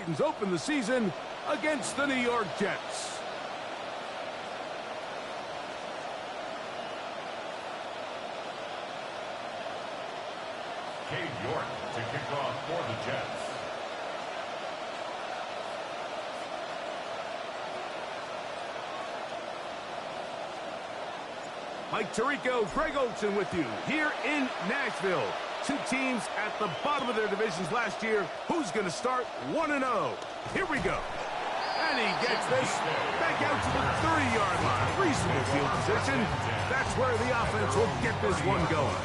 Titans open the season against the New York Jets. York to kick off for the Jets. Mike Tirico, Greg Olsen with you here in Nashville. Two teams at the bottom of their divisions last year. Who's going to start 1-0? Here we go. And he gets this back out to the 30-yard line. Reasonable field position. That's where the offense will get this one going.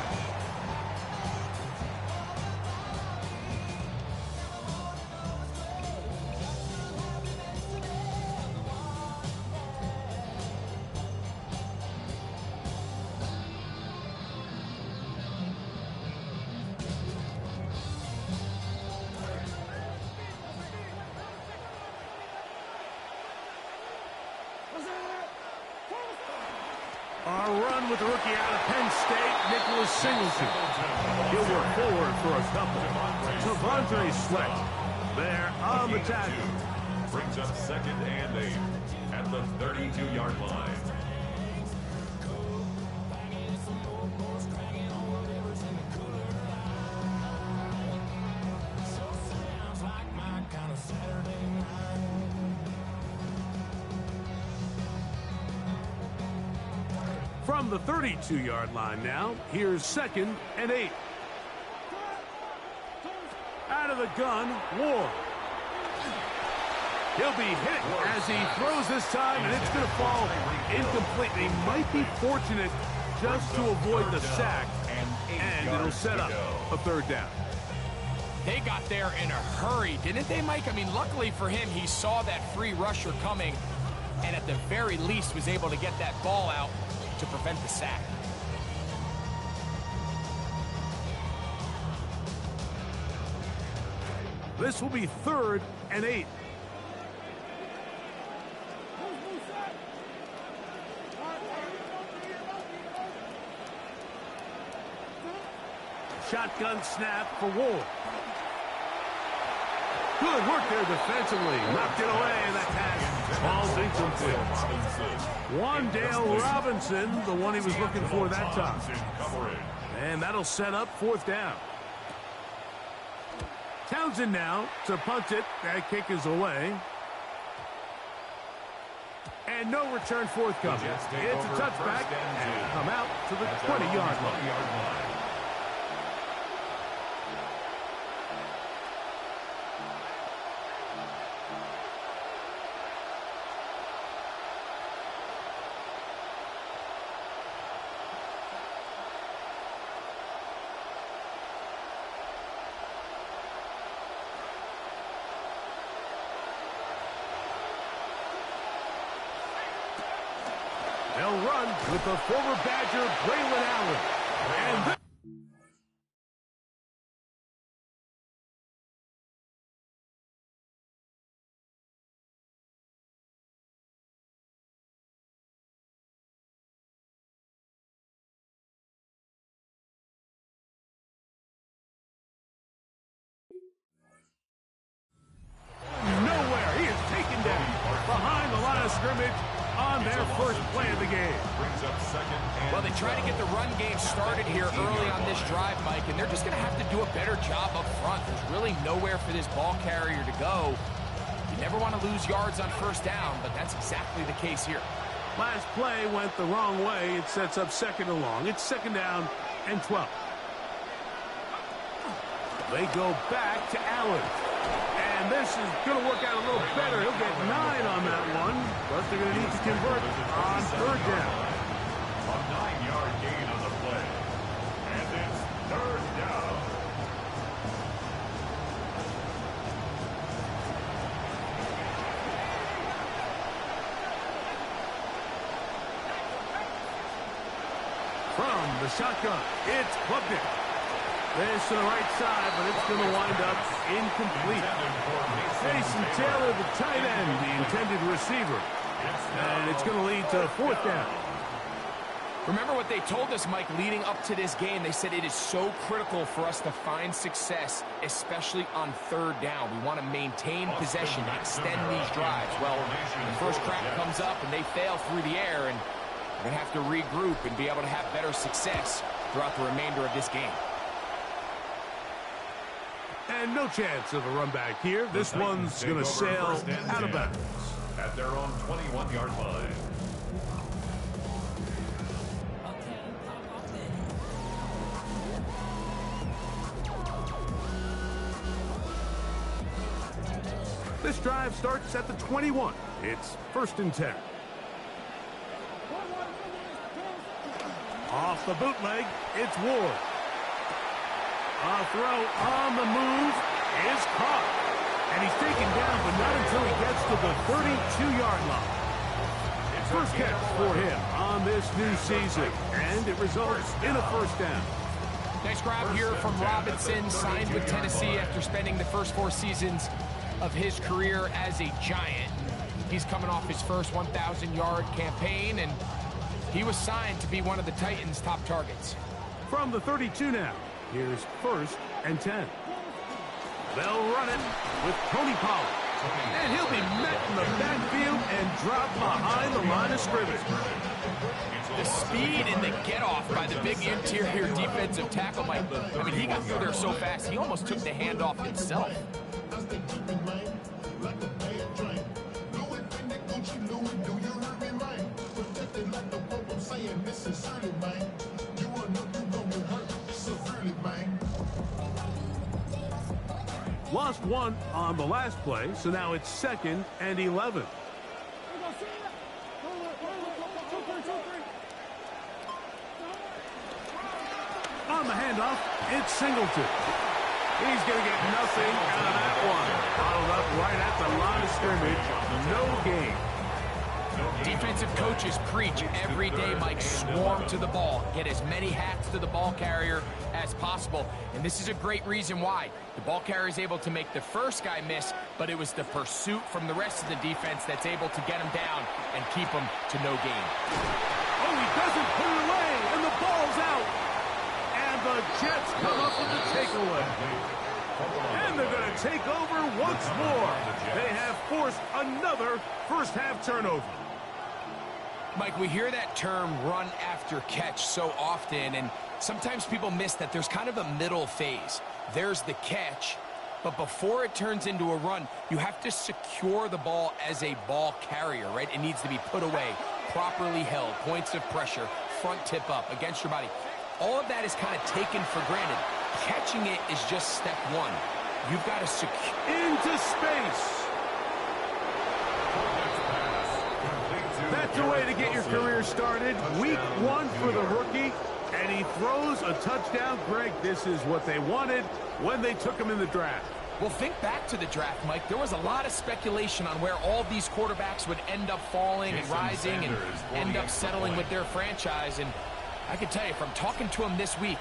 A run with the rookie out of Penn State, Nicholas Singleton. He'll work forward for a couple. Devontae Sweat there on the tackle. Brings up 2nd and 8 at the 32-yard line. From the 32-yard line now, here's 2nd and 8. Out of the gun, Ward. He'll be hit as he throws this time, and it's going to fall incomplete. He might be fortunate just to avoid the sack, and it'll set up a 3rd down. They got there in a hurry, didn't they, Mike? I mean, luckily for him, he saw that free rusher coming, and at the very least was able to get that ball out to prevent the sack. This will be 3rd and 8. Shotgun snap for Ward. Good work there defensively. Knocked it away, and that pass falls incomplete. Wandale Robinson, the one he was looking for that time. And that'll set up 4th down. Townsend now to punt it. That kick is away. And no return forthcoming. It's a touchback and come out to the 20-yard line. They'll run with the former Badger, Braylon Allen. And nowhere. He is taken down behind the line of scrimmage on their first play of the game. Well, they try to get the run game started here early on this drive, Mike, and they're just going to have to do a better job up front. There's really nowhere for this ball carrier to go. You never want to lose yards on 1st down, but that's exactly the case here. Last play went the wrong way. It sets up 2nd and long. It's 2nd down and 12. They go back to Allen. And this is going to work out a little better. He'll get 9 on that one, but they're going to need to convert on 3rd down. A 9-yard gain on the play. And it's 3rd down. From the shotgun, it's Buckner. This to the right side, but it's going to wind up incomplete. Jason Taylor, the tight end, the intended receiver. And it's going to lead to 4th down. Remember what they told us, Mike, leading up to this game. They said it is so critical for us to find success, especially on third down. We want to maintain possession, extend these drives. Well, the first crack comes up and they fail through the air, and we're going to have to regroup and be able to have better success throughout the remainder of this game. And no chance of a run back here. This one's going to sail out of bounds. At their own 21-yard line. This drive starts at the 21. It's 1st and 10. Off the bootleg, it's Ward. A throw on the move is caught. And he's taken down, but not until he gets to the 32-yard line. First catch for him on this new season, and it results in a 1st down. Nice grab here from Robinson, signed with Tennessee after spending the first 4 seasons of his career as a Giant. He's coming off his first 1,000-yard campaign, and he was signed to be one of the Titans' top targets. From the 32 now, here's 1st and 10. They'll run it with Tony Pollard. And he'll be met in the backfield and dropped behind the line of scrimmage. The speed and the get-off by the big interior defensive tackle, Mike. I mean, he got through there so fast, he almost took the handoff himself. Lost one on the last play, so now it's 2nd and 11. On the handoff, it's Singleton. He's going to get nothing out of that one. Followed up right at the line of scrimmage. No gain. Defensive coaches preach every day, Mike, swarm to the ball. Get as many hats to the ball carrier as possible. And this is a great reason why. The ball carrier is able to make the first guy miss, but it was the pursuit from the rest of the defense that's able to get him down and keep him to no gain. Oh, he doesn't put it away, and the ball's out. And the Jets come up with the takeaway. And they're going to take over once more. They have forced another first-half turnover. Mike, we hear that term run after catch so often, and sometimes people miss that there's kind of a middle phase. There's the catch, but before it turns into a run, you have to secure the ball as a ball carrier, right? It needs to be put away, properly held, points of pressure, front tip up against your body. All of that is kind of taken for granted. Catching it is just step one. You've got to secure into space. That's a way to get your career started. Week 1 for the rookie, and he throws a touchdown. Greg, this is what they wanted when they took him in the draft. Well, think back to the draft, Mike. There was a lot of speculation on where all these quarterbacks would end up falling and rising and end up settling with their franchise. And I can tell you, from talking to them this week,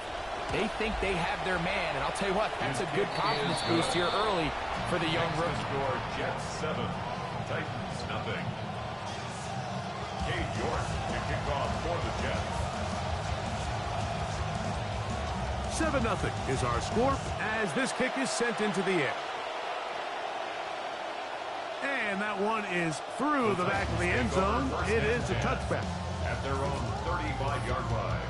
they think they have their man. And I'll tell you what, that's a good confidence boost here early for the young rookie. Score Jets 7, Titans nothing. Cade York to kick off for the Jets. 7-0 is our score as this kick is sent into the air. And that one is through the back of the end zone. It is a touchback. At their own 35-yard line.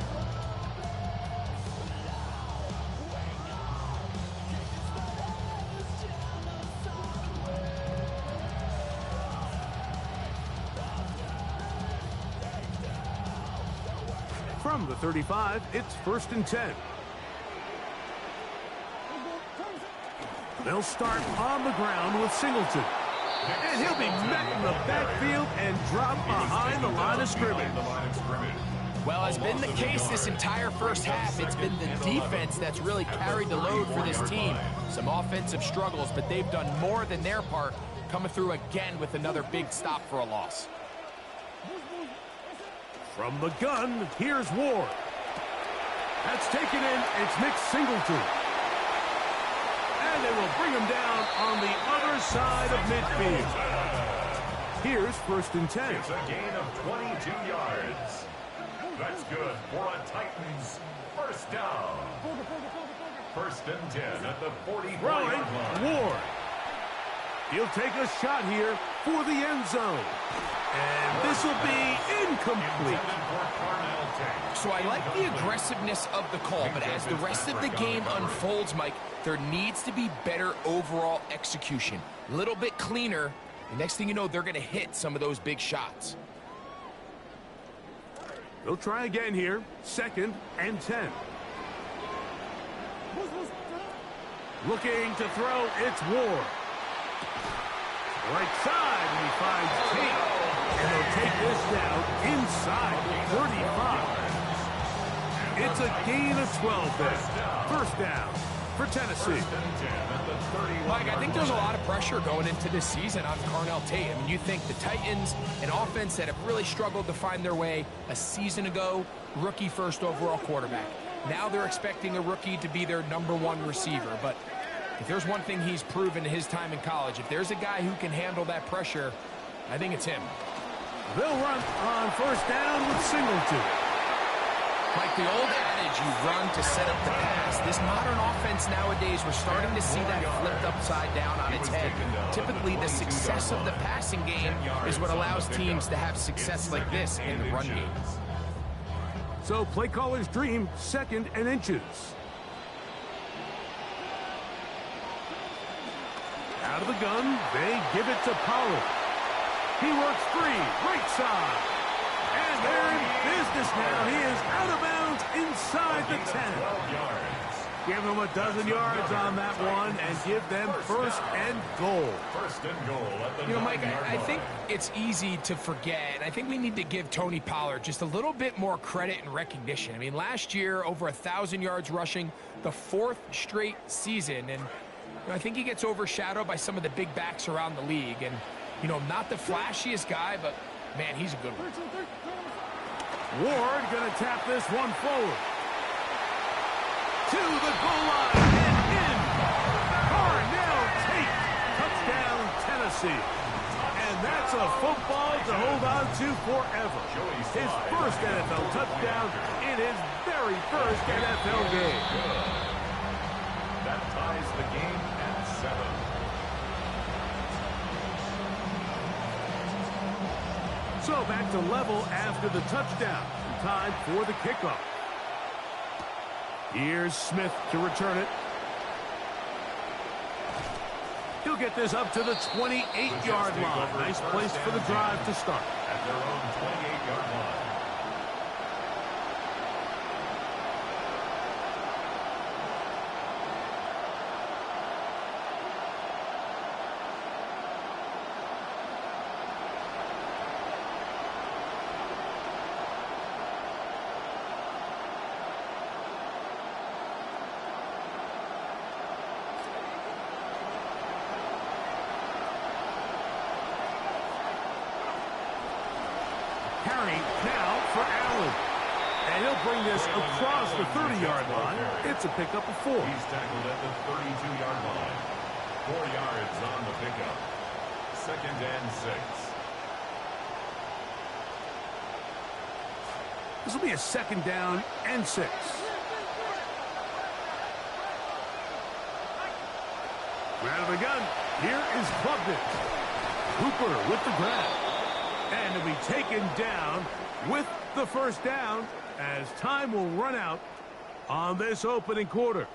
From the 35, it's 1st and 10. They'll start on the ground with Singleton. And he'll be met in the backfield and dropped behind the line of scrimmage. Well, as been the case this entire first half, it's been the defense that's really carried the load for this team. Some offensive struggles, but they've done more than their part, coming through again with another big stop for a loss. From the gun, here's Ward. That's taken in. It's Nick Singleton. And they will bring him down on the other side of midfield. Here's 1st and 10. It's a gain of 22 yards. That's good for a Titans first down. First and 10 at the 45-yard line. Ward. He'll take a shot here for the end zone. And this will be incomplete. So I like the aggressiveness of the call, but as the rest of the game unfolds, Mike, there needs to be better overall execution. A little bit cleaner. The next thing you know, they're going to hit some of those big shots. They'll try again here. 2nd and 10. Looking to throw, it's Ward. Right side, and he finds Tate. And they'll take this down inside the 35. It's a gain of 12 there. First down for Tennessee. Mike, I think there's a lot of pressure going into this season on Carnell Tate. I mean, you think the Titans, an offense that have really struggled to find their way a season ago, rookie first overall quarterback. Now they're expecting a rookie to be their #1 receiver. But if there's one thing he's proven in his time in college, if there's a guy who can handle that pressure, I think it's him. They'll run on first down with Singleton. Like the old adage, you run to set up the pass. This modern offense nowadays, we're starting to see that flipped upside down on its head. Typically, the success of the passing game is what allows teams to have success like this in the run game. So play caller's dream, 2nd and inches. Out of the gun, they give it to Pollard. He works free, right side. And they're in business now. He is out of bounds inside the 10. Give them a dozen yards on that one and give them first and goal. First and goal at the 9-yard line. Mike, I think it's easy to forget. I think we need to give Tony Pollard just a little bit more credit and recognition. I mean, last year, over 1,000 yards rushing, the 4th straight season. And I think he gets overshadowed by some of the big backs around the league. And, not the flashiest guy, but, man, he's a good one. Ward going to tap this one forward. To the goal line and in. Carnell Tate. Touchdown, Tennessee. And that's a football to hold on to forever. His first NFL touchdown in his very first NFL game. That ties the game at 7. So back to level after the touchdown. Time for the kickoff. Here's Smith to return it. He'll get this up to the 28-yard line. Nice place for the drive to start. At their own 28-yard line. Carry now for Allen. And he'll bring this across the 30-yard line. It's a pickup of 4. He's tackled at the 32-yard line. 4 yards on the pickup. 2nd and 6. This will be a 2nd down and 6. Out of the gun. Here is Clubman. Hooper with the grab. And to be taken down with the first down as time will run out on this opening quarter.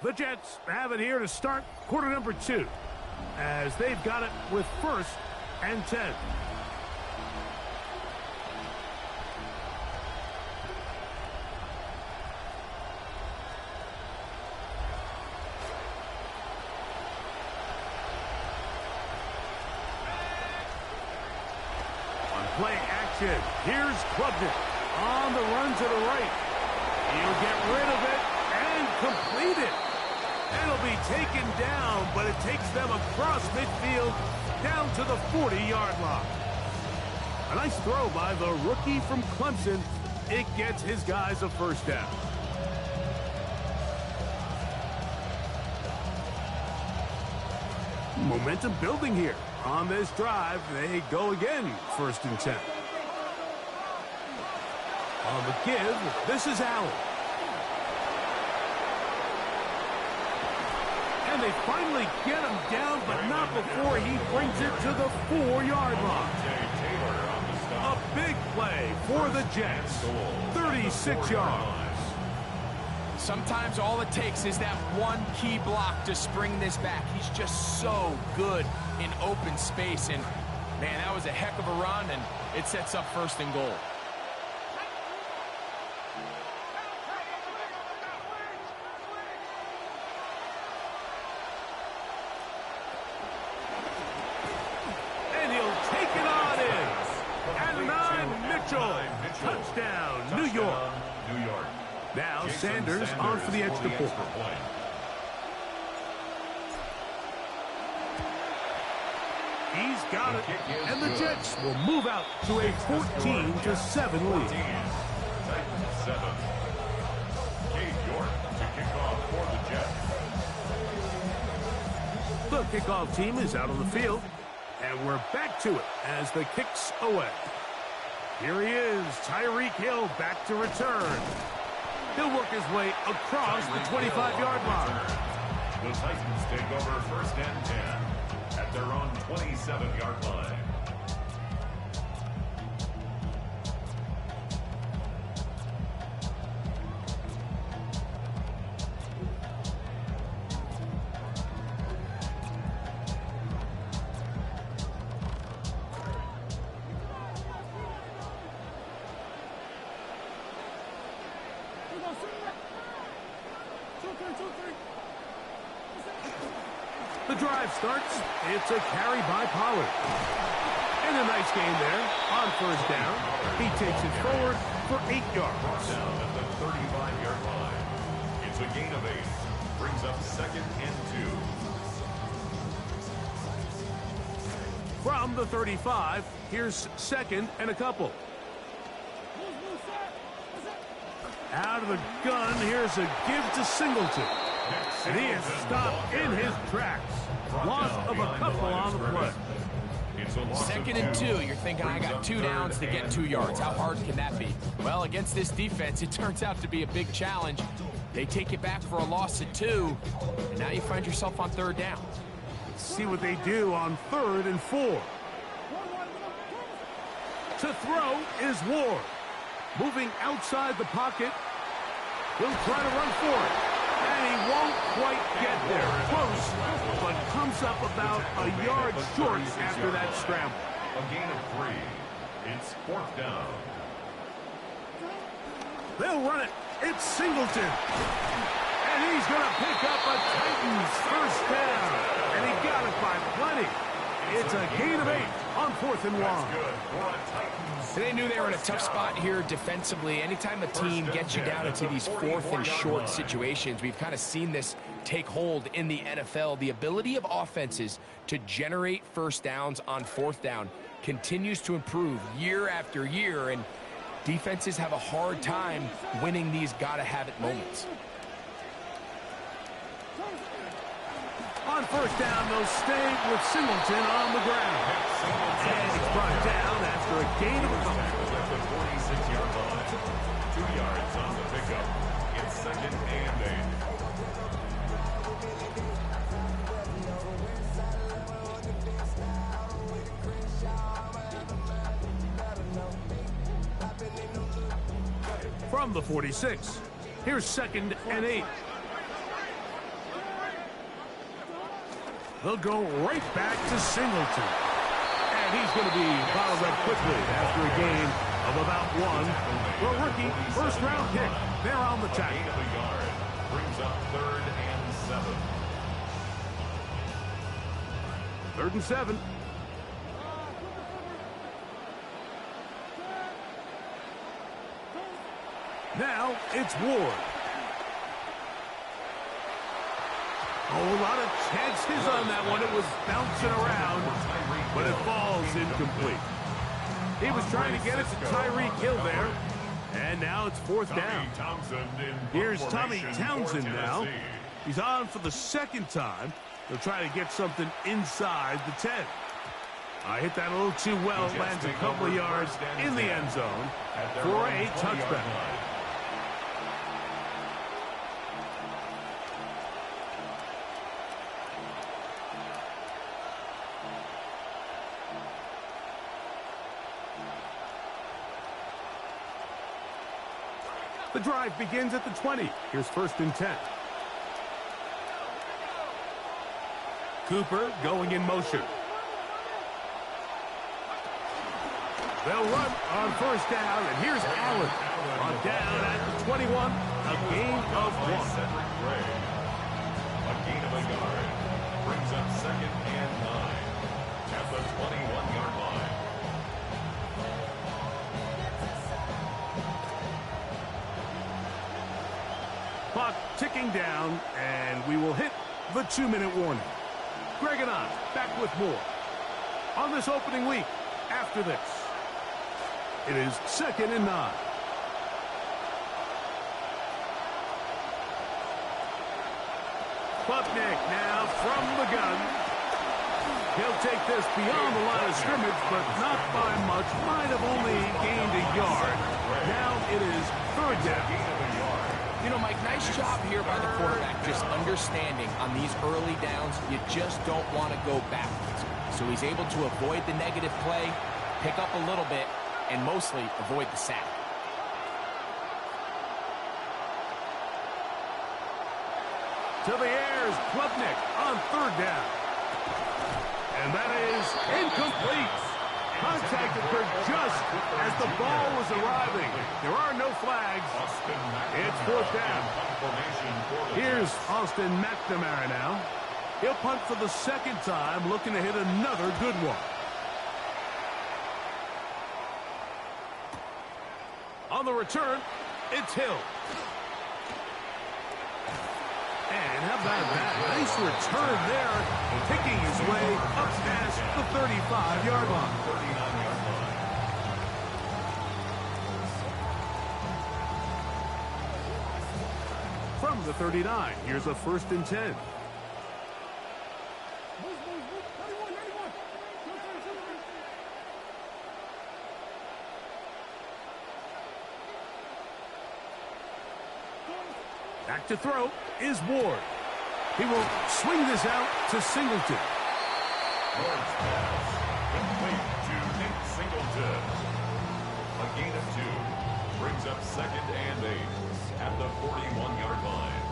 The Jets have it here to start quarter number 2 as they've got it with 1st and 10. Play action. Here's Clubman on the run to the right. He'll get rid of it and complete it. It'll be taken down, but it takes them across midfield down to the 40-yard line. A nice throw by the rookie from Clemson. It gets his guys a first down. Momentum building here. On this drive, they go again, 1st and 10. On the give, this is Allen. And they finally get him down, but not before he brings it to the 4-yard line. A big play for the Jets. 36 yards. Sometimes all it takes is that one key block to spring this back. He's just so good in open space. And, man, that was a heck of a run, and it sets up 1st and goal. And he'll take it on in. And Mitchell. Touchdown, New York. Now Sanders on for the extra point. He's got it, and the Jets will move out to a 14-7 lead. Titans 7. Cade York to kick off for the Jets. The kickoff team is out on the field, and we're back to it as the kick's away. Here he is, Tyreek Hill back to return. He'll work his way across the 25-yard line. The Titans take over 1st and 10 at their own 27-yard line. The drive starts. It's a carry by Pollard. And a nice gain there on 1st down. He takes it forward for 8 yards. Down at the 35-yard line. It's a gain of 8. Brings up 2nd and 2. From the 35, here's 2nd and a couple. Out of the gun, here's a give to Singleton. And he is stopped in his tracks. Loss of a couple on the play. 2nd and 2. You're thinking, I got 2 downs to get 2 yards. How hard can that be? Well, against this defense, it turns out to be a big challenge. They take it back for a loss of 2, and now you find yourself on 3rd down. Let's see what they do on 3rd and 4. To throw is Ward. Moving outside the pocket. He'll try to run for it. And he won't quite get there. Close, but comes up about a yard short after that scramble. A gain of 3. It's 4th down. They'll run it. It's Singleton. And he's going to pick up a Titans 1st down. And he got it by plenty. It's a gain of 8 on 4th and 1. They knew they were in a tough spot here defensively. Anytime a team gets you down into these 4th and short situations, we've kind of seen this take hold in the NFL. The ability of offenses to generate 1st downs on 4th down continues to improve year after year, and defenses have a hard time winning these gotta-have-it moments. On 1st down, they'll stay with Singleton on the ground. And he's brought down after a gain of a couple. At the 46-yard line. 2 yards on the pickup. It's 2nd and 8. From the 46, here's 2nd and 8. They'll go right back to Singleton. And he's going to be bottled up quickly after a gain of about 1. The rookie 1st-round pick. They're on the tackle. Gain of a yard. Brings up 3rd and 7. 3rd and 7. Now it's Ward. Oh, a lot of chances on that one. It was bouncing around, but it falls incomplete. He was trying to get it to Tyreek Hill there, and now it's 4th down. Here's Tommy Townsend now. He's on for the 2nd time. They'll try to get something inside the 10. I hit that a little too well. Lands a couple of yards in the end zone for a touchback. The drive begins at the 20. Here's 1st and 10. Cooper going in motion. They'll run on 1st down, and here's Allen on down at the 21. A gain of 1. A gain of a yard. Brings up 2nd and 9 at the 21-yard line. Clock ticking down, and we will hit the 2-minute warning. Greg and I back with more on this opening week after this. It is 2nd and 9. Klubnik now from the gun. He'll take this beyond the line of scrimmage, but not by much. Might have only gained a yard. Now it is 3rd down. You know, Mike, nice job here by the quarterback, just understanding on these early downs, you just don't want to go backwards. So he's able to avoid the negative play, pick up a little bit, and mostly avoid the sack. To the airs, Klubnik on 3rd down. And that is incomplete. Contacted her just as the ball was arriving. There are no flags. It's 4th down. Here's Austin McNamara now. He'll punt for the 2nd time, looking to hit another good one. On the return, it's Hill. And how about that? Nice return there, picking his way up past the 35-yard line. 39-yard line. From the 39, here's a 1st and 10. Back to throw is Ward. He will swing this out to Singleton. Ward's pass complete to Nick Singleton. A gain of 2 brings up 2nd and 8 at the 41-yard line.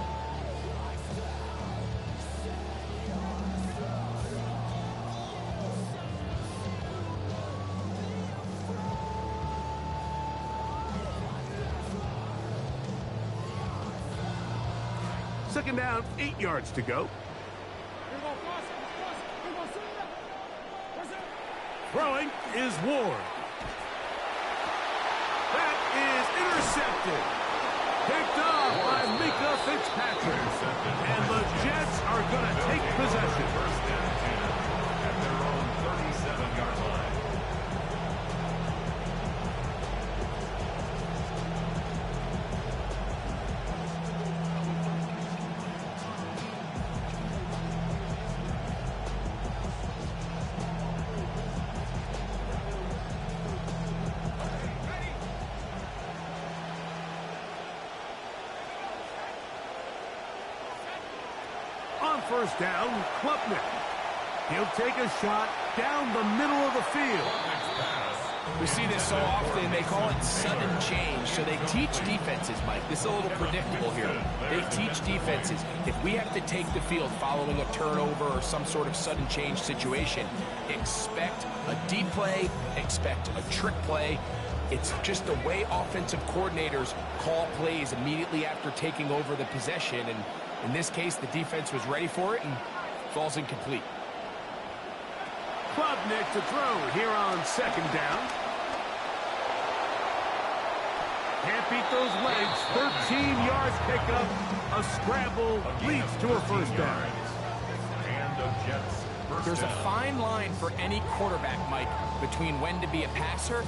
Second down, 8 yards to go. Throwing is Ward. That is intercepted. Picked off by Mika Fitzpatrick. And the Jets are going to take possession. 1st and 10 at their own 37-yard line. On 1st down, Klubnik. He'll take a shot down the middle of the field. We see this so often, they call it sudden change. So they teach defenses, Mike. This is a little predictable here. They teach defenses, if we have to take the field following a turnover or some sort of sudden change situation, expect a deep play, expect a trick play. It's just the way offensive coordinators call plays immediately after taking over the possession. And in this case, the defense was ready for it and falls incomplete. Klubnik to throw here on 2nd down. Can't beat those legs. 13 yards pickup. A scramble leads to a 1st down. And the Jets. There's a fine line for any quarterback, Mike, between when to be a passer